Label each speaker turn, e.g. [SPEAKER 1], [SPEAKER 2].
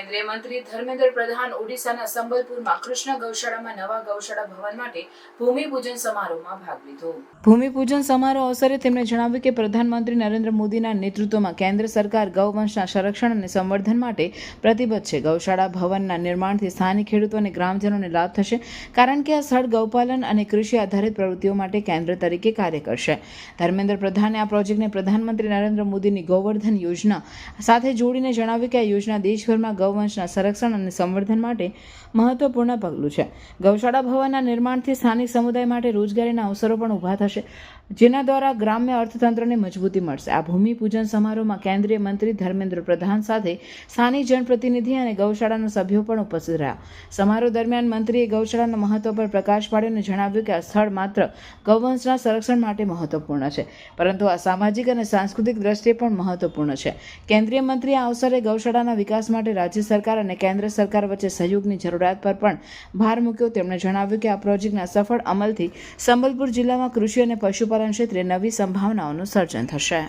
[SPEAKER 1] કેન્દ્રીય મંત્રી ધર્મેન્દ્ર પ્રધાન ઓડિશાના સંબલપુરમાં કૃષ્ણ ગૌશાળામાં નવા ગૌશાળા ભવન માટે ભૂમિપૂજન સમારોહમાં ભાગ લીધો. ભૂમિપૂજન સમારોહ અવસરે તેમણે જણાવ્યું કે પ્રધાનમંત્રી નરેન્દ્ર મોદીના નેતૃત્વમાં કેન્દ્ર સરકાર ગૌવંશના સંરક્ષણ અને સંવર્ધન માટે પ્રતિબદ્ધ છે. ગૌશાળા ભવનના નિર્માણથી સ્થાનિક ખેડૂતો અને ગ્રામજનોને લાભ થશે, કારણ કે આ સ્થળ ગૌપાલન અને કૃષિ આધારિત પ્રવૃત્તિઓ માટે કેન્દ્ર તરીકે કાર્ય કરશે. ધર્મેન્દ્ર પ્રધાને આ પ્રોજેક્ટને પ્રધાનમંત્રી નરેન્દ્ર મોદીની ગૌવર્ધન યોજના સાથે જોડીને જણાવ્યું કે આ યોજના દેશભરમાં ગૌવંશના સંરક્ષણ અને સંવર્ધન માટે મહત્વપૂર્ણ પગલું છે. ગૌશાળા ભવનના નિર્માણથી સ્થાનિક સમુદાય માટે રોજગારીના અવસરો પણ ઊભા થશે, જેના દ્વારા ગ્રામ્ય અર્થતંત્રને મજબૂતી મળશે. આ ભૂમિપૂજન સમારોહમાં કેન્દ્રીય મંત્રી ધર્મેન્દ્ર પ્રધાન સાથે સ્થાનિક જનપ્રતિનિધિ અને ગૌશાળાના સભ્યો પણ ઉપસ્થિત રહ્યા. સમારોહ દરમિયાન મંત્રીએ ગૌશાળાના મહત્વ પર પ્રકાશ પાડ્યો અને જણાવ્યું કે આ સ્થળ માત્ર ગૌવંશના સંરક્ષણ માટે મહત્વપૂર્ણ છે, પરંતુ આ સામાજિક અને સાંસ્કૃતિક દ્રષ્ટિએ પણ મહત્વપૂર્ણ છે. કેન્દ્રીય મંત્રીએ આ અવસરે ગૌશાળાના વિકાસ માટે રાજ્ય સરકાર અને કેન્દ્ર સરકાર વચ્ચે સહયોગની જરૂરિયાત પર પણ ભાર મૂક્યો. તેમણે જણાવ્યું કે આ પ્રોજેક્ટના સફળ અમલથી સંબલપુર જિલ્લામાં કૃષિ અને પશુપાલન ક્ષેત્રે નવી સંભાવનાઓનું સર્જન થશે.